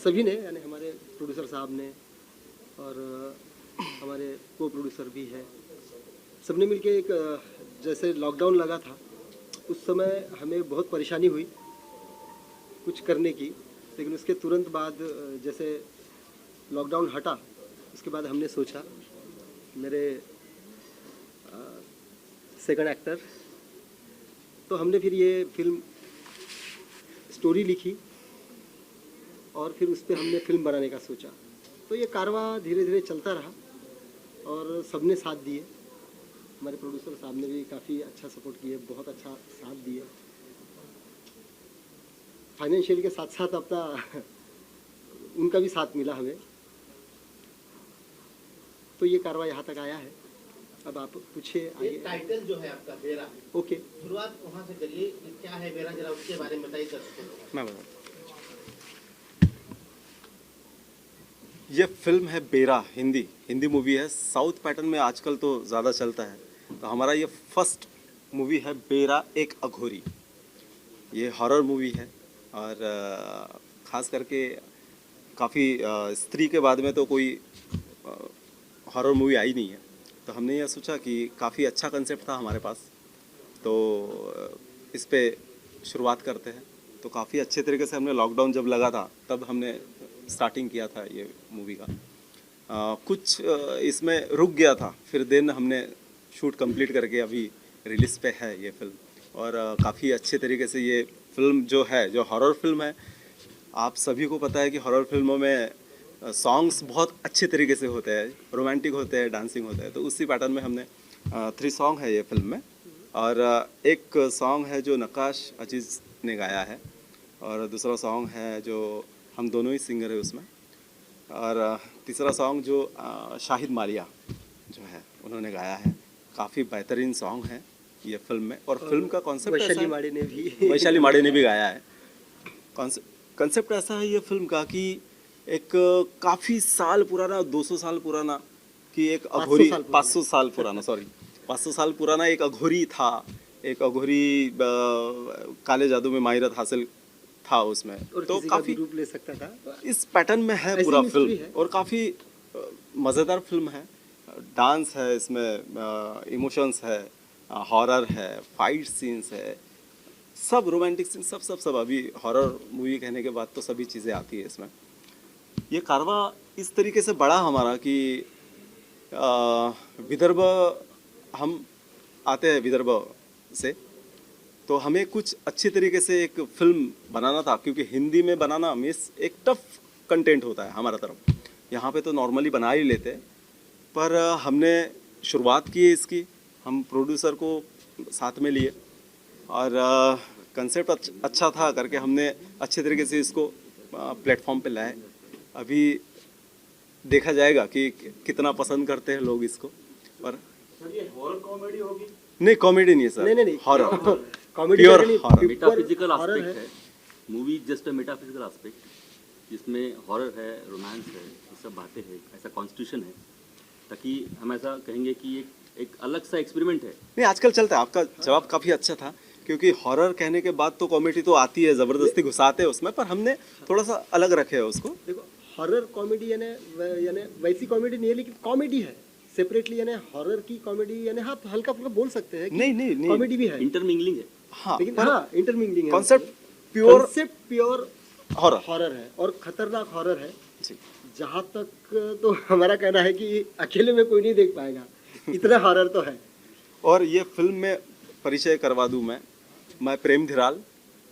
सभी ने, यानी हमारे प्रोड्यूसर साहब ने और हमारे को प्रोड्यूसर भी है, सबने मिलके एक जैसे लॉकडाउन लगा था उस समय हमें बहुत परेशानी हुई कुछ करने की, लेकिन उसके तुरंत बाद जैसे लॉकडाउन हटा उसके बाद हमने सोचा, मेरे सेकंड एक्टर, तो हमने फिर ये फिल्म स्टोरी लिखी और फिर उस पर हमने फिल्म बनाने का सोचा। तो ये कारवां धीरे धीरे चलता रहा और सबने साथ दिए। हमारे प्रोड्यूसर साहब ने भी काफ़ी अच्छा सपोर्ट किए, बहुत अच्छा साथ दिए, फाइनेंशियल के साथ साथ अपना उनका भी साथ मिला हमें। तो ये कारवां यहाँ तक आया है। अब आप पूछिए आगे। टाइटल जो है आपका बेरा, ओके, शुरुआत वहाँ से करिए, क्या है बेरा, जरा उसके बारे में बताइए। मैं बता, ये फिल्म है बेरा, हिंदी मूवी है। साउथ पैटर्न में आजकल तो ज़्यादा चलता है, तो हमारा ये फर्स्ट मूवी है बेरा एक अघोरी। ये हॉरर मूवी है और ख़ास करके काफ़ी स्त्री के बाद में तो कोई हॉरर मूवी आई नहीं है, तो हमने ये सोचा कि काफ़ी अच्छा कंसेप्ट था हमारे पास, तो इस पे शुरुआत करते हैं। तो काफ़ी अच्छे तरीके से हमने लॉकडाउन जब लगा था तब हमने स्टार्टिंग किया था ये मूवी का। कुछ इसमें रुक गया था, फिर देन हमने शूट कंप्लीट करके अभी रिलीज़ पे है ये फिल्म। और काफ़ी अच्छे तरीके से ये फिल्म जो है, जो हॉरर फिल्म है, आप सभी को पता है कि हॉरर फिल्मों में सॉन्ग्स बहुत अच्छे तरीके से होते हैं, रोमांटिक होते हैं, डांसिंग होता है। तो उसी पैटर्न में हमने 3 सॉन्ग है ये फिल्म में, और एक सॉन्ग है जो नक्काश अजीज़ ने गाया है, और दूसरा सॉन्ग है जो हम दोनों ही सिंगर है उसमें, और तीसरा सॉन्ग जो शाहिद मालिया जो है उन्होंने गाया है। काफ़ी बेहतरीन सॉन्ग है ये फिल्म में, और फिल्म का कॉन्सेप्ट वैशाली माड़े ने भी गाया है। कॉन्सेप्ट ऐसा है ये फिल्म का कि एक काफ़ी साल पुराना, 200 साल पुराना, कि एक अघोरी, 500 साल पुराना, सॉरी 500 साल पुराना एक अघोरी था। एक अघोरी काले जादू में माहिरत हासिल था उसमें, तो काफ़ी रूप ले सकता था। इस पैटर्न में है पूरा फिल्म, और काफ़ी मज़ेदार फिल्म है। डांस है इसमें, इमोशंस है, हॉरर है, फाइट सीन्स है, सब रोमांटिक सीन, सब अभी हॉरर मूवी कहने के बाद तो सभी चीज़ें आती है इसमें। ये कारवां इस तरीके से बढ़ा हमारा कि विदर्भ, हम आते हैं विदर्भ से, तो हमें कुछ अच्छे तरीके से एक फिल्म बनाना था, क्योंकि हिंदी में बनाना मीन्स एक टफ कंटेंट होता है हमारा तरफ। यहाँ पे तो नॉर्मली बना ही लेते हैं, पर हमने शुरुआत की है इसकी, हम प्रोड्यूसर को साथ में लिए, और कंसेप्ट अच्छा था करके हमने अच्छे तरीके से इसको प्लेटफॉर्म पे लाए। अभी देखा जाएगा कि कितना पसंद करते हैं लोग इसको। और सर ये हॉरर कॉमेडी होगी? नहीं, कॉमेडी नहीं है सर, नहीं horror, comedy pure horror. Metaphysical aspect है movie, just a metaphysical aspect, जिसमें हॉरर है, रोमांस है, ये सब बातें हैं, ऐसा कॉन्स्टिट्यूशन है, ताकि हम ऐसा कहेंगे कि एक अलग सा एक्सपेरिमेंट है। नहीं, आजकल चलता है। आपका जवाब काफ़ी अच्छा था, क्योंकि हॉरर कहने के बाद तो कॉमेडी तो आती है, ज़बरदस्ती घुसाते हैं उसमें, पर हमने थोड़ा सा अलग रखे है उसको। देखो, हॉरर कॉमेडी यानी वैसी कॉमेडी नहीं है, लेकिन कॉमेडी है सेपरेटली, यानी हॉरर की कॉमेडी, यानी हाँ हल्का फुल्का बोल सकते हैं कि नहीं कॉमेडी भी है, इंटरमिंगलिंग है। हाँ, लेकिन हाँ इंटरमिंगलिंग है। कॉन्सेप्ट प्योर हॉरर हॉरर है, और खतरनाक हॉरर है। जी। जहाँ तक तो हमारा कहना है कि अकेले में कोई नहीं देख पाएगा, इतना हॉरर तो है। और ये फिल्म में परिचय करवा दूँ मैं प्रेम धीराल,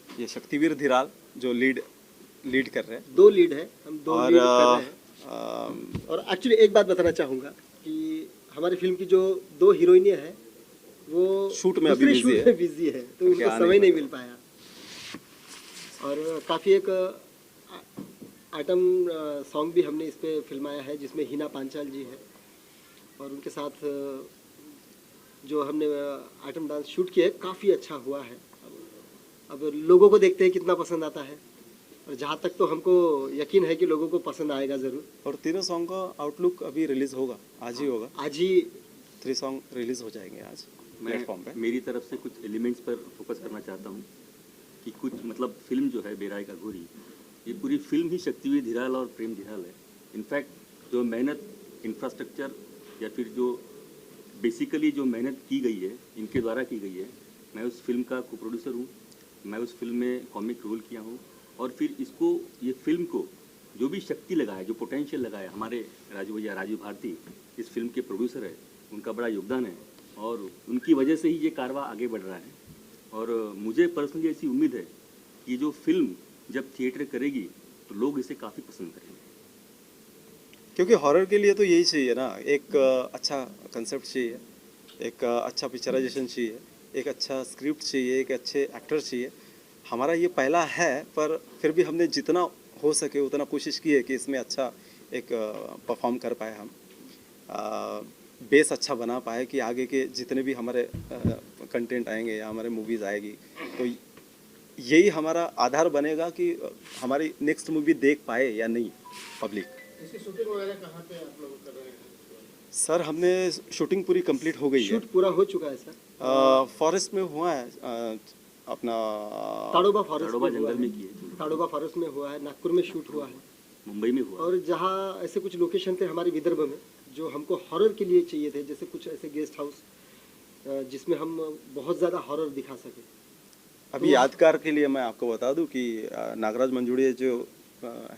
ये शक्तिवीर धीराल जो लीड कर रहे हैं। 2 लीड है, हम 2 और लीड कर रहे हैं। और एक्चुअली एक बात बताना चाहूँगा कि हमारी फिल्म की जो 2 हीरोइनें हैं वो शूट में अभी बिजी है, तो उनको समय नहीं मिल पाया। और काफ़ी एक आइटम सॉन्ग भी हमने इस पे फिल्माया है, जिसमें हिना पांचाल जी है और उनके साथ जो हमने आइटम डांस शूट किया है काफ़ी अच्छा हुआ है। अब लोगों को देखते हैं कितना पसंद आता है, और जहाँ तक तो हमको यकीन है कि लोगों को पसंद आएगा ज़रूर। और तीनों सॉन्ग का आउटलुक अभी रिलीज होगा, आज ही होगा। आज ही 3 सॉन्ग रिलीज हो जाएंगे आज प्लेटफॉर्म पे। मेरी तरफ से कुछ एलिमेंट्स पर फोकस करना चाहता हूँ कि कुछ मतलब फिल्म जो है बेरा एक अघोरी, ये पूरी फिल्म ही शक्तिवीर धीराल और प्रेम धीराल है। इनफैक्ट जो मेहनत इंफ्रास्ट्रक्चर या फिर जो बेसिकली जो मेहनत की गई है इनके द्वारा की गई है, मैं उस फिल्म का को प्रोड्यूसर हूँ, मैं उस फिल्म में कॉमिक रोल किया हूँ। और फिर इसको ये फिल्म को जो भी शक्ति लगा है, जो पोटेंशियल लगा है, हमारे राजू भैया राजीव भारती इस फिल्म के प्रोड्यूसर है, उनका बड़ा योगदान है और उनकी वजह से ही ये कारवां आगे बढ़ रहा है। और मुझे पर्सनली ऐसी उम्मीद है कि जो फिल्म जब थिएटर करेगी तो लोग इसे काफ़ी पसंद करेंगे। क्योंकि हॉरर के लिए तो यही चाहिए ना, एक अच्छा कंसेप्ट चाहिए, एक अच्छा पिक्चराइजेशन चाहिए, एक अच्छा स्क्रिप्ट चाहिए, एक अच्छे एक्टर चाहिए। हमारा ये पहला है, पर फिर भी हमने जितना हो सके उतना कोशिश की है कि इसमें अच्छा एक परफॉर्म कर पाए हम, बेस अच्छा बना पाए कि आगे के जितने भी हमारे कंटेंट आएंगे या हमारे मूवीज़ आएगी तो यही हमारा आधार बनेगा कि हमारी नेक्स्ट मूवी देख पाए या नहीं पब्लिक। इसकी शूटिंग वगैरह कहाँ पे आप लोग कर रहे हैं? सर हमने शूटिंग पूरी कंप्लीट हो गई है। शूट पूरा हो चुका है सर। फॉरेस्ट में हुआ है, अपना ताड़ोबा फॉरेस्ट ताड़ोबा में हुआ जंगल में है। किए, ताड़ोबा फॉरेस्ट में हुआ है, नागपुर में शूट हुआ है, मुंबई में हुआ। और जहाँ ऐसे कुछ लोकेशन थे हमारे विदर्भ में जो हमको हॉरर के लिए चाहिए थे, जैसे कुछ ऐसे गेस्ट हाउस जिसमें हम बहुत ज़्यादा हॉरर दिखा सके। अभी यादगार के लिए मैं आपको बता दूं कि नागराज मंजूड़िया जो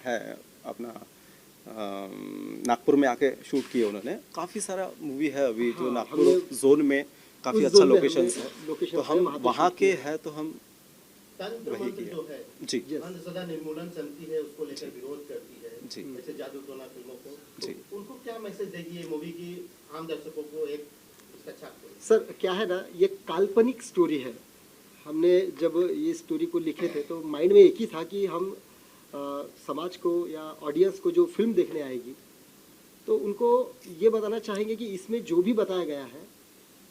है अपना नागपुर में आके शूट किए उन्होंने। काफ़ी सारा मूवी है अभी जो हाँ, नागपुर हमने जोन में काफ़ी उस अच्छा जोन में लोकेशंस हमने है, locations तो है, हम वहाँ पे वहाँ shoot के किया। हैं तो हम तंत्र वही मंत्र किया। जो है जी अंधश्रद्धा निर्मूलन समिति है, उसको लेकर विरोध करती है जी। ऐसे जादू टोना फिल्मों को, जी। तो उनको क्या मैसेज देगी ये मूवी की आम दर्शकों को? एक इसका छाप को सर क्या है ना, ये काल्पनिक स्टोरी है। हमने जब ये स्टोरी को लिखे थे तो माइंड में एक ही था कि हम समाज को या ऑडियंस को जो फिल्म देखने आएगी तो उनको ये बताना चाहेंगे कि इसमें जो भी बताया गया है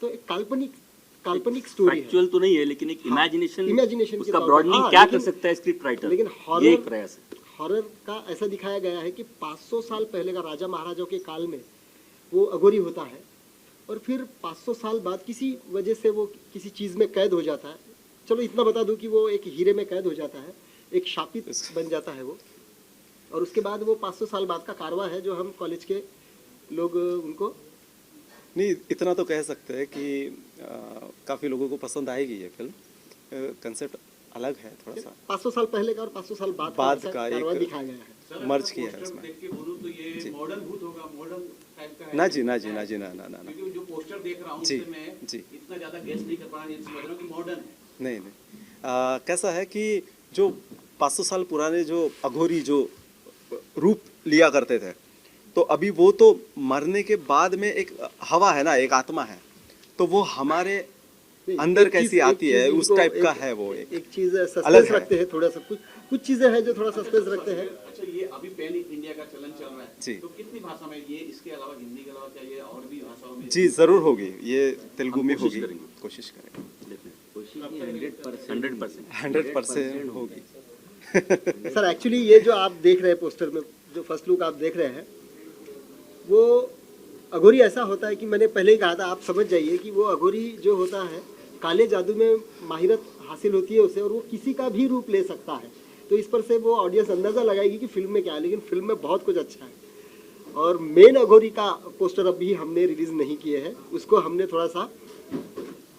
तो एक काल्पनिक स्टोरी है। फैक्चुअल तो नहीं है, लेकिन एक हाँ, इमेजिनेशन imagination के उसका तौर पे। ब्रॉडनिंग हाँ, क्या कर लेकिन- सकता है स्क्रिप्ट राइटर, लेकिन ये एक प्रयास है। हॉरर का ऐसा दिखाया गया है कि 500 साल पहले का राजा महाराजाओं के काल में वो अघोरी होता है और फिर 500 साल बाद किसी वजह से वो किसी चीज़ में कैद हो जाता है। चलो इतना बता दूं कि वो एक हीरे में कैद हो जाता है, एक शापित बन जाता है वो, और उसके बाद वो 500 साल बाद का कारवां है जो हम कॉलेज के लोग उनको नहीं, इतना तो कह सकते हैं कि काफ़ी लोगों को पसंद आएगी ये फिल्म। कंसेप्ट अलग है थोड़ा सा, 500 साल पहले का और 500 साल बाद बाद ऐसा का कारवां एक दिखाया गया है। मर्ज किया है उसमें। देख के बोलूं तो ये मॉडर्न भूत होगा, मॉडर्न टाइप का है। ना जी, ना जी, ना जी, ना ना ना ना क्योंकि जो पोस्टर देख रहा हूँ जी, उससे मैं जी। इतना ज्यादा गेस नहीं कर पा रहा, ये समझ रहा हूँ कि मॉडर्न है। नहीं नहीं, कैसा है कि जो 500 साल पुराने जो अघोरी जो रूप लिया करते थे, तो अभी वो तो मरने के बाद में एक हवा है ना, एक आत्मा है, तो वो हमारे नहीं, अंदर एक कैसी चीज़- आती एक है चीज़ उस इनको टाइप का एक- है वो एक चीज़ अलग सस्पेंस है। रखते हैं थोड़ा सा, कुछ चीज़ें हैं जो थोड़ा सस्पेंस रखते हैं। अच्छा, ये अभी पैन इंडिया का चलन चल रहा है, जी। तो कितनी भाषा में ये, इसके अलावा हिंदी के अलावा क्या ये और भी भाषाओं में? जी ज़रूर होगी, ये तेलुगु हम में कोशिश होगी, करेंगे। कोशिश करेंगे, कोशिश 100%। 100% होगी। सर एक्चुअली ये जो आप देख रहे हैं पोस्टर में, जो फर्स्ट लुक आप देख रहे हैं, वो अघोरी ऐसा होता है कि मैंने पहले ही कहा था, आप समझ जाइए कि वो अघोरी जो होता है काले जादू में माहिरत हासिल होती है उसे, और वो किसी का भी रूप ले सकता है। तो इस पर से वो ऑडियंस अंदाज़ा लगाएगी कि फिल्म में क्या है, लेकिन फिल्म में बहुत कुछ अच्छा है। और मेन अघोरी का पोस्टर अभी हमने रिलीज नहीं किए हैं, उसको हमने थोड़ा सा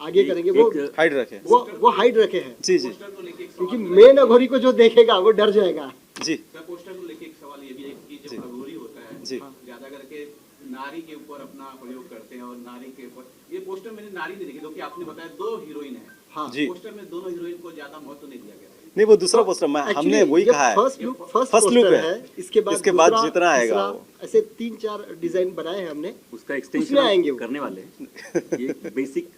आगे करेंगे। वो एक- हाइड रखे वो हाइड रखे हैं, जी जी पोस्टर को लेके एक क्योंकि सवाल मेन अघोरी को जो देखेगा वो डर जाएगा। जी सर, पोस्टर को लेके एक सवाल ये भी है कि जी। जब अघोरी होता है, जी। ज्यादा करके नारी के ऊपर अपना प्रयोग करते हैं, और नारी के ऊपर ये पोस्टर मैंने नारी नहीं देखी, क्योंकि आपने बताया 2 हीरोइन है। हाँ जी। पोस्टर में दोनों हीरोइन को ज्यादा महत्व नहीं दिया गया। नहीं, वो दूसरा पोस्टर मैं हमने वही कहा है, first look First look poster है। है। इसके बाद जितना दूसरा, आएगा तीसरा, वो। ऐसे 3-4 डिजाइन बनाए हैं हमने। उसका उसमें आएंगे एक्सटेंशन वो। करने वाले हैं। ये बेसिक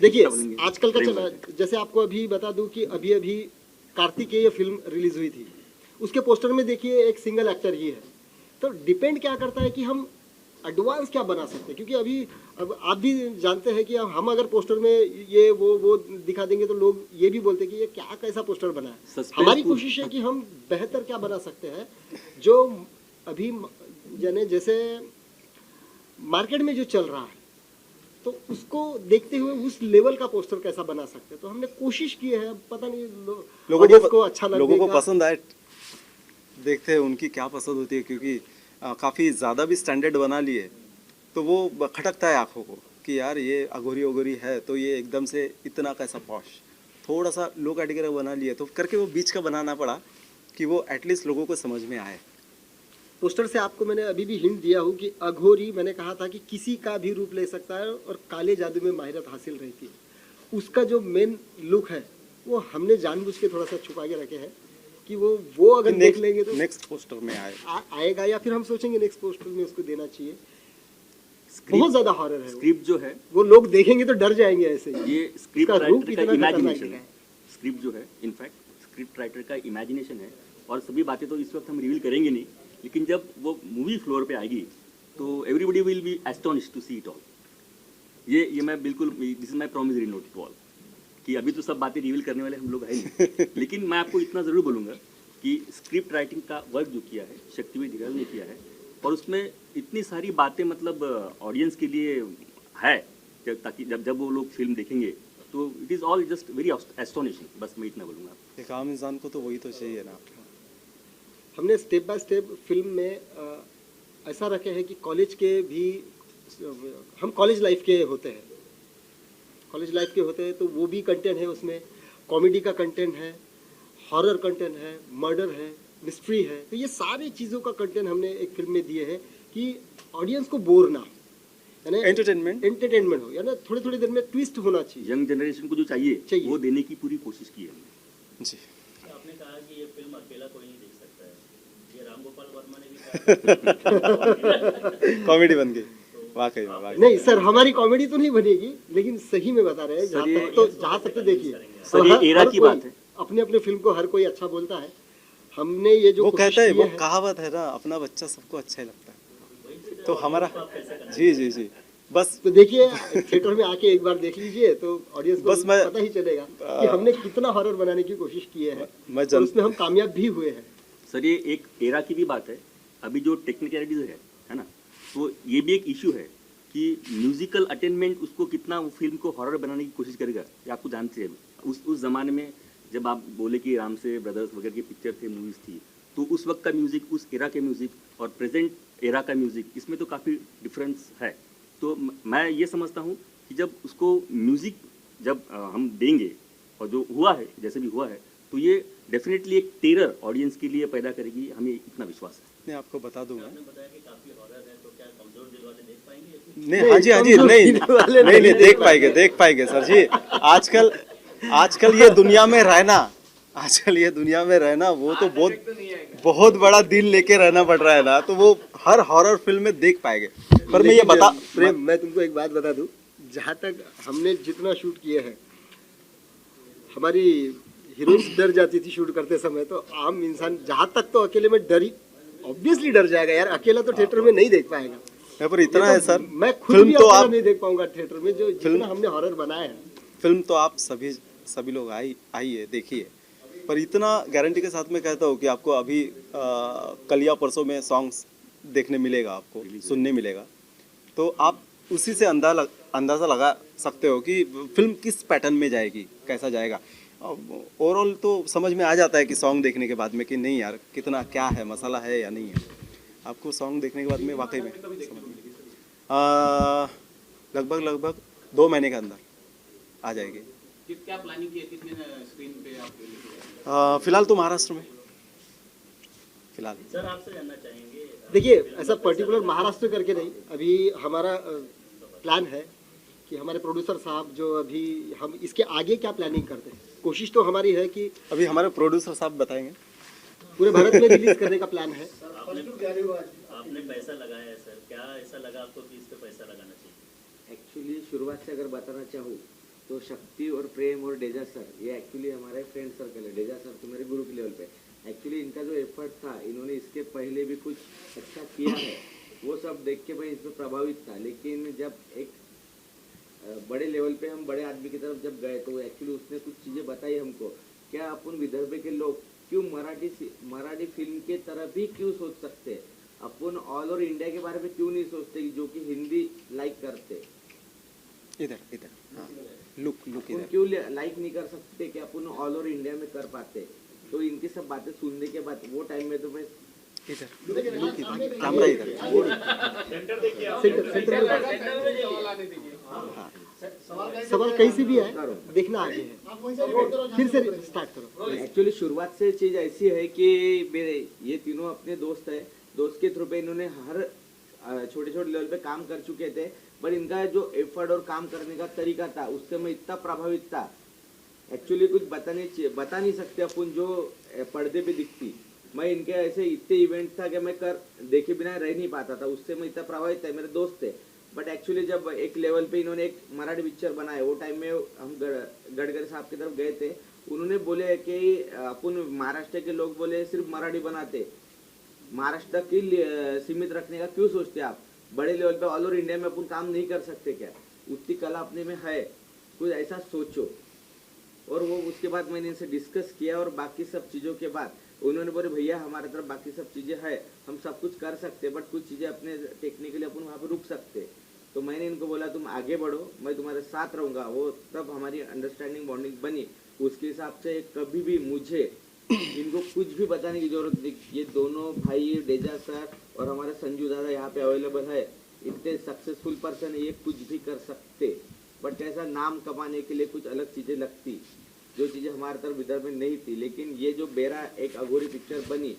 देखिए आजकल का चला, जैसे आपको अभी बता दूं कि अभी कार्तिकेय फिल्म रिलीज हुई थी, उसके पोस्टर में देखिए एक सिंगल एक्टर ही है। तो डिपेंड क्या करता है कि हम एडवांस क्या बना सकते हैं, क्योंकि अभी अब आप भी जानते हैं कि हम अगर पोस्टर में ये वो दिखा देंगे तो लोग ये भी बोलते हैं कि ये क्या कैसा पोस्टर बना है। Suspense हमारी को- कोशिश है कि हम बेहतर क्या बना सकते हैं, जो अभी यानी जैसे मार्केट में जो चल रहा है तो उसको देखते हुए उस लेवल का पोस्टर कैसा बना सकते हैं। तो हमने कोशिश की है, अब पता नहीं audience को अच्छा लग लोगों को देगा। पसंद आए, देखते हैं उनकी क्या पसंद होती है, क्योंकि काफ़ी ज़्यादा भी स्टैंडर्ड बना लिए तो वो खटकता है आंखों को कि यार ये अघोरी अघोरी है तो ये एकदम से इतना कैसा पॉश, थोड़ा सा लो कैटेगरी बना लिए तो करके वो बीच का बनाना पड़ा कि वो एटलीस्ट लोगों को समझ में आए। पोस्टर से आपको मैंने अभी भी हिंट दिया हूँ कि अघोरी मैंने कहा था कि किसी का भी रूप ले सकता है और काले जादू में माहिरत हासिल रहती है। उसका जो मेन लुक है वो हमने जानबूझ के थोड़ा सा छुपा के रखे हैं कि वो अगर देख लेंगे तो नेक्स्ट पोस्टर में आए। आएगा, या फिर हम सोचेंगे नेक्स्ट पोस्टर में उसको देना चाहिए। बहुत ज्यादा हॉरर है वो। स्क्रिप्ट जो है वो लोग देखेंगे तो डर जाएंगे ऐसे ही। ये स्क्रिप्ट इसका रूप राइटर का इतना खतरनाक इमेजिनेशन है। है। स्क्रिप्ट जो है इनफैक्ट स्क्रिप्ट राइटर का इमेजिनेशन है, और सभी बातें तो इस वक्त हम रिवील करेंगे नहीं, लेकिन जब वो मूवी फ्लोर पे आएगी तो everybody will be astonished to see it all. ये मैं बिल्कुल, this is my promise in note to all, कि अभी तो सब बातें रिवील करने वाले हम लोग है नहीं, लेकिन मैं आपको इतना ज़रूर बोलूँगा कि स्क्रिप्ट राइटिंग का वर्क जो किया है शक्तिवेद हिराल ने किया है, और उसमें इतनी सारी बातें मतलब ऑडियंस के लिए है, ताकि जब वो लोग फिल्म देखेंगे तो it is all just very astonishing. बस मैं इतना बोलूँगा। एक आम इंसान को तो वही तो चाहिए ना। हमने स्टेप बाय स्टेप फिल्म में ऐसा रखे हैं कि कॉलेज के भी, हम कॉलेज लाइफ के होते हैं, कॉलेज लाइफ के होते हैं तो वो भी कंटेंट है उसमें, कॉमेडी का कंटेंट है, हॉरर कंटेंट है, मर्डर है, मिस्ट्री है। तो ये सारी चीज़ों का कंटेंट हमने एक फिल्म में दिए हैं कि ऑडियंस को बोर ना, यानी एंटरटेनमेंट हो, यानी थोड़ी थोड़ी देर में ट्विस्ट होना चाहिए। यंग जनरेशन को जो चाहिए वो देने की पूरी कोशिश की है हमने। जी। आपने कहा कि ये फिल्म अकेला कोई नहीं देख सकता है, ये राम गोपाल वर्मा ने भी कहा। कॉमेडी बन गई वाकई में, वाकई। नहीं सर, हमारी कॉमेडी तो नहीं बनेगी, लेकिन सही में बता रहे हैं, सर, ये- जहाँ तक तो देखिए सर, ये एरा की बात है। अपने अपने फिल्म को हर कोई अच्छा बोलता है। हमने ये जो वो कोशिश कहता है, की वो कहावत है ना, अपना बच्चा सबको अच्छा ही लगता है, तो हमारा जी जी जी बस तो देखिए थिएटर में आके एक बार देख लीजिए तो ऑडियंस को बस मैं- पता ही चलेगा कि हमने कितना हॉरर बनाने की कोशिश की है, मैं और उसमें हम कामयाब भी हुए हैं। सर, ये एक एरा की भी बात है। अभी जो टेक्निकलिटीज है ना, तो ये भी एक इशू है कि म्यूजिकल अटेनमेंट उसको कितना वो फिल्म को हॉरर बनाने की कोशिश करेगा। ये आपको जानते हैं, उस जमाने में जब आप बोले कि राम से ब्रदर्स वगैरह की पिक्चर थे, मूवीज थी, तो उस वक्त का म्यूजिक, उस एरा के म्यूजिक और प्रेजेंट एरा का म्यूजिक, इसमें तो काफ़ी डिफरेंस है। तो मैं ये समझता हूँ कि जब उसको म्यूजिक जब हम देंगे, और जो हुआ है, जैसे भी हुआ है, तो ये डेफिनेटली एक टेरर ऑडियंस के लिए पैदा करेगी, हमें इतना विश्वास है। मैं आपको बता दूं मैं आपने बताया कि काफी हॉरर है, तो क्या कमजोर दिल वाले देख पाएंगे? नहीं, हाँ जी, हाँ जी, नहीं नहीं देख पाएंगे सर जी। आजकल ये दुनिया में रहना, आजकल ये दुनिया में रहना, वो तो बहुत बड़ा दिल लेके रहना पड़ रहा है ना, तो वो हर हॉरर फिल्म में देख पाएंगे। पर मैं ये बता प्रेम, मैं तुमको एक बात बता दूं, जहाँ तक हमने जितना शूट किया है, हमारी हीरोइंस डर जाती थी शूट करते समय, तो आम इंसान जहाँ तक तो अकेले में डरी ऑब्वियसली डर जाएगा यार, अकेला तो थिएटर में नहीं देख पाएगा। यहाँ पर इतना ये है तो सर, मैं खुद फिल्म भी तो अकेला आप नहीं देख पाऊंगा थिएटर में, जो जितना हमने हॉरर बनाया है। फिल्म तो आप सभी लोग आइए देखिए, पर इतना गारंटी के साथ में कहता हूँ कि आपको अभी कल या परसों में सॉन्ग्स देखने मिलेगा, आपको सुनने मिलेगा, तो आप उसी से अंदाज़ा लगा सकते हो कि फिल्म किस पैटर्न में जाएगी, कैसा जाएगा। ओवरऑल तो समझ में आ जाता है कि सॉन्ग देखने के बाद में कि नहीं यार कितना क्या है, मसाला है या नहीं है। आपको सॉन्ग देखने के बाद में वाकई में समझ में लगभग 2 महीने के अंदर आ जाएगी। क्या प्लानिंग की है, कितने स्क्रीन पे आप लेके जाएंगे? फिलहाल तो महाराष्ट्र में, फिलहाल सर आपसे जानना चाहेंगे, देखिए ऐसा पर्टिकुलर महाराष्ट्र करके नहीं, अभी हमारा प्लान है कि हमारे प्रोड्यूसर साहब जो अभी हम इसके आगे क्या प्लानिंग करते हैं, कोशिश तो हमारी है कि अभी हमारे प्रोड्यूसर साहब बताएंगे। पूरे भारत में रिलीज करने का प्लान है। आपने पैसा लगाया है सर, क्या ऐसा लगा आपको कि इस पे पैसा लगाना चाहिए? एक्चुअली शुरुआत से अगर बताना चाहूँ तो शक्ति और प्रेम और डेजा सर, ये एक्चुअली हमारे फ्रेंड सर्कल है। डेजा सर तो मेरे गुरु के लेवल पे, एक्चुअली इनका जो एफर्ट था, इन्होंने इसके पहले भी कुछ अच्छा किया है, वो सब देख के मैं इसमें प्रभावित था। लेकिन जब एक बड़े लेवल पे हम बड़े आदमी की तरफ जब गए तो एक्चुअली उसने कुछ चीज़ें बताई हमको, क्या अपन विदर्भ के लोग क्यों मराठी फिल्म के तरफ ही क्यों सोच सकते हैं, अपन ऑल ओवर इंडिया के बारे में क्यों नहीं सोचते कि जो कि हिंदी लाइक करते, इधर हाँ, लुक अपन इधर क्यों लाइक नहीं कर सकते कि अपन ऑल ओवर इंडिया में कर पाते। तो इनकी सब बातें सुनने के बाद वो टाइम में तो मैं इधर लुक इधर कैमरा इधर सेंटर देखिए आप। हाँ सवाल कहीं से भी है, देखना आगे है। फिर से स्टार्ट करो। एक्चुअली शुरुआत से चीज ऐसी है कि मेरे ये तीनों अपने दोस्त है, दोस्त के थ्रू पे इन्होंने हर छोटे छोटे लेवल पे काम कर चुके थे, पर इनका जो एफर्ट और काम करने का तरीका था उससे मैं इतना प्रभावित था। एक्चुअली कुछ बता नहीं सकते अपन जो पर्दे पे दिखती, मैं इनके ऐसे इतने इवेंट था कि मैं कर देखे बिना रह नहीं पाता था, उससे मैं इतना प्रभावित था। मेरे दोस्त थे, बट एक्चुअली जब एक लेवल पे इन्होंने एक मराठी पिक्चर बनाया, वो टाइम में हम गडकरी साहब की तरफ गए थे, उन्होंने बोले कि अपन महाराष्ट्र के लोग बोले सिर्फ मराठी बनाते, महाराष्ट्र तक ही सीमित रखने का क्यों सोचते आप, बड़े लेवल पे ऑल ओवर इंडिया में अपन काम नहीं कर सकते क्या, उतनी कला अपने में है, कुछ ऐसा सोचो। और वो उसके बाद मैंने इनसे डिस्कस किया और बाकी सब चीज़ों के बाद उन्होंने बोले भैया हमारे तरफ बाकी सब चीज़ें है, हम सब कुछ कर सकते, बट कुछ चीज़ें अपने टेक्निकली अपन वहाँ पे रुक सकते। तो मैंने इनको बोला तुम आगे बढ़ो, मैं तुम्हारे साथ रहूँगा। वो तब हमारी अंडरस्टैंडिंग बॉन्डिंग बनी। उसके हिसाब से कभी भी मुझे इनको कुछ भी बताने की जरूरत नहीं। ये दोनों भाई डेजा सर और हमारे संजू दादा यहाँ पे अवेलेबल है, इतने सक्सेसफुल पर्सन है, ये कुछ भी कर सकते, बट ऐसा नाम कमाने के लिए कुछ अलग चीज़ें लगती, जो चीज़ें हमारे तरफ विदर्भ में नहीं थी। लेकिन ये जो बेरा एक अघोरी पिक्चर बनी,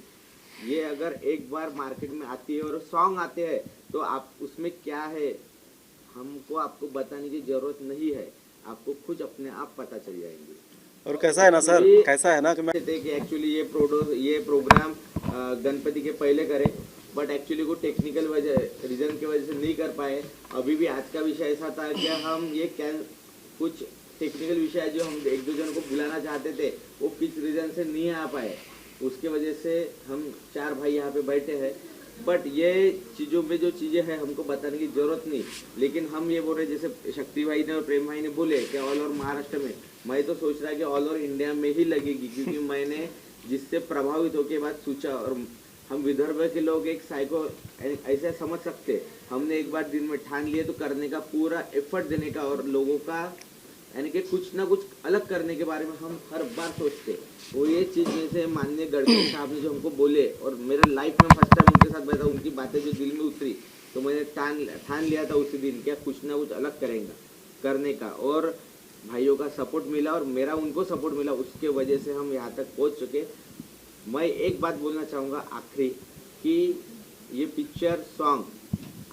ये अगर एक बार मार्केट में आती है और सॉन्ग आते हैं तो आप उसमें क्या है हमको आपको बताने की जरूरत नहीं है, आपको खुद अपने आप पता चल जाएंगे। और कैसा है ना सर, कैसा है ना कि मैं एक्चुअली ये प्रोग्राम गणपति के पहले करें, बट एक्चुअली वो टेक्निकल रीजन की वजह से नहीं कर पाए। अभी भी आज का विषय ऐसा था कि हम ये कुछ टेक्निकल विषय जो हम एक दो जन को बुलाना चाहते थे, वो किस रीजन से नहीं आ पाए, उसके वजह से हम चार भाई यहाँ पे बैठे हैं। बट ये चीज़ों में जो चीज़ें हैं हमको बताने की जरूरत नहीं, लेकिन हम ये बोल रहे जैसे शक्ति भाई ने और प्रेम भाई ने बोले कि ऑल ओवर महाराष्ट्र में, मैं तो सोच रहा है कि ऑल ओवर इंडिया में ही लगेगी, क्योंकि मैंने जिससे प्रभावित होकर बात सोचा। और हम विदर्भ के लोग एक साइको ऐसे समझ सकते, हमने एक बार दिन में ठान लिए तो करने का पूरा एफर्ट देने का, और लोगों का यानी कि कुछ ना कुछ अलग करने के बारे में हम हर बार सोचते। वो ये चीज़ में से माननीय गडकरी साहब ने जो हमको बोले, और मेरा लाइफ में फर्स्ट टाइम उनके साथ बैठा, उनकी बातें जो दिल में उतरी, तो मैंने ठान लिया था उसी दिन क्या कुछ ना कुछ अलग करेंगे करने का। और भाइयों का सपोर्ट मिला और मेरा उनको सपोर्ट मिला, उसके वजह से हम यहाँ तक पहुँच चुके। मैं एक बात बोलना चाहूँगा आखिरी, कि ये पिक्चर सॉन्ग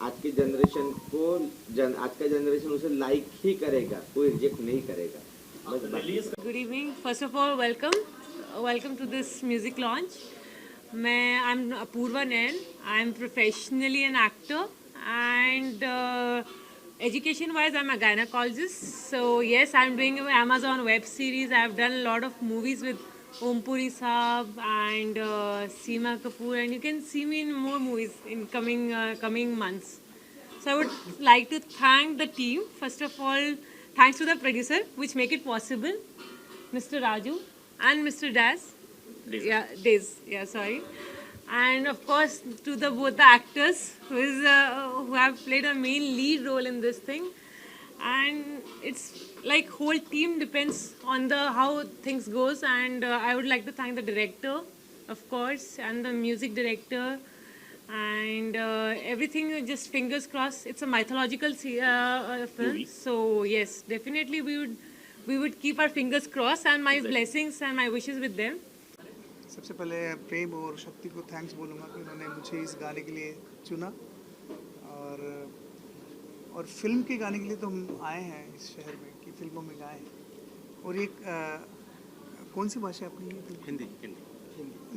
आज के जनरेशन को आज का जनरेशन उसे लाइक ही करेगा, कोई रिजेक्ट नहीं करेगा। बस बात। Good evening. First of all, welcome to this music launch. I'm Apurva Nayan. I'm professionally an actor, and education-wise, I'm a gynecologist. So yes, I'm doing an Amazon web series. I've done a lot of movies with Om Puri Saab and Seema Kapoor, and you can see me in more movies in coming months. So I would like to thank the team. First of all, thanks to the producer, which make it possible, Mr. Raju and Mr. Daz. Daz. Yeah, sorry. And of course, to both the actors who have played a main lead role in this thing. And it's like whole team depends on how things goes. And I would like to thank the director, of course, and the music director. And everything, just fingers crossed. It's a mythological film, so yes, definitely we would keep our fingers crossed, and my blessings and my wishes with them. सबसे पहले प्रेम और शक्ति को thanks बोलूँगा कि उन्होंने मुझे इस गाने के लिए चुना, और फिल्म के गाने के लिए तो हम आए हैं इस शहर में कि फिल्मों में गाएं। और एक कौन सी भाषा अपनी? हिंदी।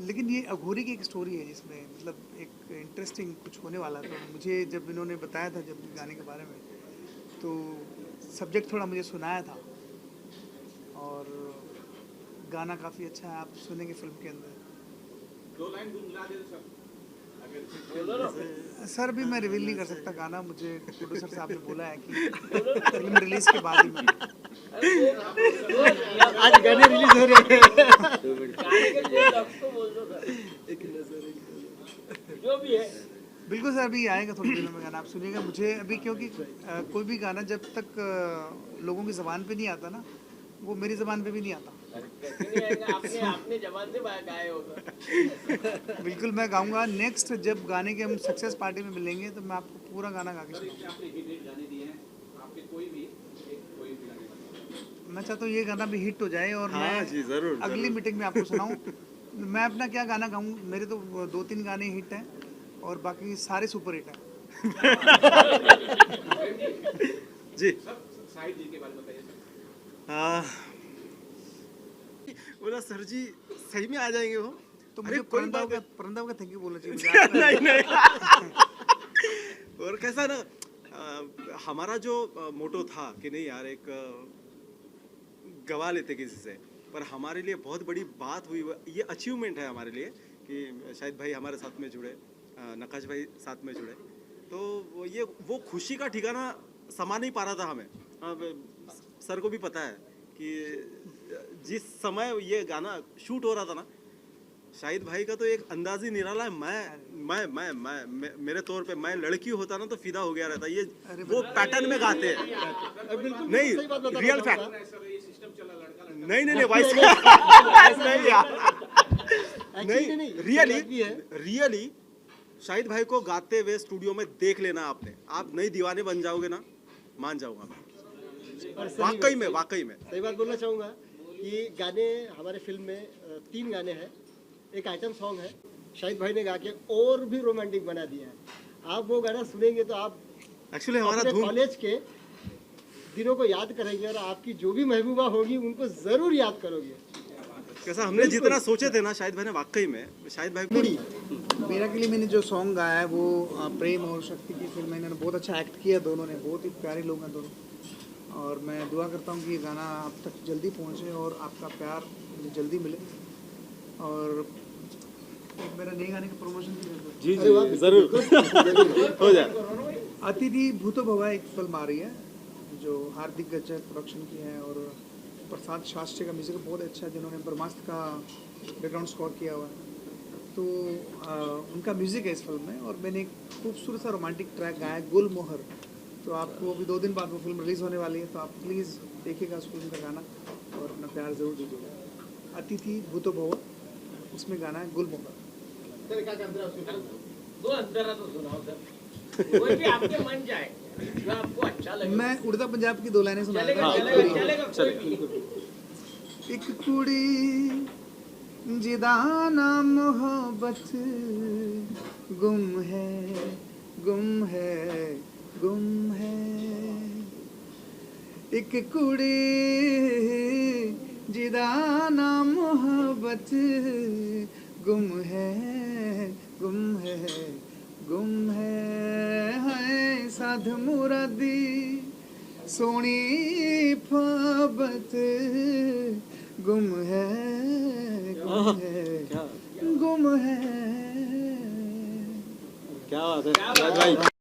लेकिन ये अघोरी की एक स्टोरी है जिसमें मतलब एक इंटरेस्टिंग कुछ होने वाला। तो मुझे जब इन्होंने बताया था जब गाने के बारे में, तो सब्जेक्ट थोड़ा मुझे सुनाया था, और गाना काफ़ी अच्छा है, आप सुनेंगे फिल्म के अंदर। दो लाइन गुनगुना दे सर अगर सर अभी मैं रिवील नहीं कर सकता गाना, मुझे प्रोड्यूसर साहब ने बोला है कि फिल्म रिलीज के बाद ही मैं आज गाने रिलीज हो रहे हैं। जो भी है बिल्कुल सर अभी आएगा थोड़ी देर में गाना, आप सुनिएगा। मुझे अभी क्योंकि कोई भी गाना जब तक लोगों की ज़बान पे नहीं आता ना, वो मेरी ज़बान पे भी नहीं आता। आपने जबान से गाए होगा। बिल्कुल मैं गाऊंगा। नेक्स्ट जब गाने के हम सक्सेस पार्टी में मिलेंगे तो मैं आपको पूरा गाना गा के सुनाऊंगा। आपने हिट गाने दिए हैं आपके कोई भी गाने मैं चाहता हूँ ये गाना भी हिट हो जाए और हाँ मैं जी, जरूर, अगली मीटिंग में आपको सुनाऊं। मैं अपना क्या गाना गाऊं, मेरे तो 2-3 गाने हिट हैं और बाकी सारे सुपर हिट हैं। जी साहिद जी के बारे में बताइए सर। बोला सर जी सही में आ जाएंगे वो, तो अरे मुझे कोई बात परंदा का थैंक यू बोलना चाहिए मुझे। नहीं नहीं और कैसा ना हमारा जो मोटो था कि नहीं यार एक गवा लेते किसी से, पर हमारे लिए बहुत बड़ी बात हुई, ये अचीवमेंट है हमारे लिए कि शायद भाई हमारे साथ में जुड़े, नकाश भाई साथ में जुड़े, तो ये वो खुशी का ठिकाना समा नहीं पा रहा था हमें। अब सर को भी पता है कि जिस समय ये गाना शूट हो रहा था ना, शाहिद भाई का तो एक अंदाज ही निराला है। मैं मेरे तौर पे मैं लड़की होता ना तो फिदा हो गया रहता। ये वो पैटर्न में गाते हैं, नहीं रियल फैक्ट। नहीं नहीं नहीं वाइस नहीं यार, नहीं रियली शाहिद भाई को गाते हुए स्टूडियो में देख लेना आपने, आप नई दीवाने बन जाओगे ना, मान जाऊंगा मैं। वाकई में सही बात बोलना चाहूँगा कि गाने हमारे फिल्म में 3 गाने हैं, एक आइटम सॉन्ग है शाहिद भाई ने गा के और भी रोमांटिक बना दिया है। आप वो गाना सुनेंगे तो आप एक्चुअली हमारा अपने धुन कॉलेज के दिनों को याद करेंगे और आपकी जो भी महबूबा होगी उनको जरूर याद करोगे। कैसा हमने जितना सोचे थे ना शाहिद भाई ने, वाकई में शाहिद भाई को मेरा के लिए मैंने जो सॉन्ग गाया है वो प्रेम और शक्ति की फिल्म में इन्होंने बहुत अच्छा एक्ट किया, दोनों ने बहुत ही प्यारे लोग हैं दोनों, और मैं दुआ करता हूँ कि ये गाना आप तक जल्दी पहुँचे और आपका प्यार मुझे जल्दी मिले। और एक मेरा नए गाने का प्रमोशन भी कर दो। जी जरूर हो जाए। अतिथि भूतो भवा एक फिल्म आ रही है जो हार्दिक गज्जर प्रोडक्शन की है और प्रसाद शास्त्री का म्यूजिक बहुत अच्छा है, जिन्होंने ब्रह्मास्त्र का बैकग्राउंड स्कोर किया हुआ है। तो उनका म्यूजिक है इस फिल्म में, और मैंने एक खूबसूरत सा रोमांटिक ट्रैक गाया है गुलमोहर। तो आपको अभी 2 दिन बाद वो फिल्म रिलीज़ होने वाली है, तो आप प्लीज़ देखिएगा उस फिल्म का गाना और अपना प्यार ज़रूर दीजिएगा। अतिथि भूतो भवा, उसमें गाना है गुलमोहर। सर क्या अंतर है उसके? दो अंतरा तो सुनाओ सर, कोई भी आपके मन जाए जो आपको अच्छा लगे। मैं उड़ता पंजाब की 2 लाइनें सुनाऊंगा। चलेगा कोई भी। एक कुड़ी जिदा ना मोहब्बत गुम है गुम है गुम है, एक कुड़ी जिदा ना मोहब्बत गुम है गुम है गुम है साध मुरादी सोनी फबत गुम है गुम है। क्या बात है भाई।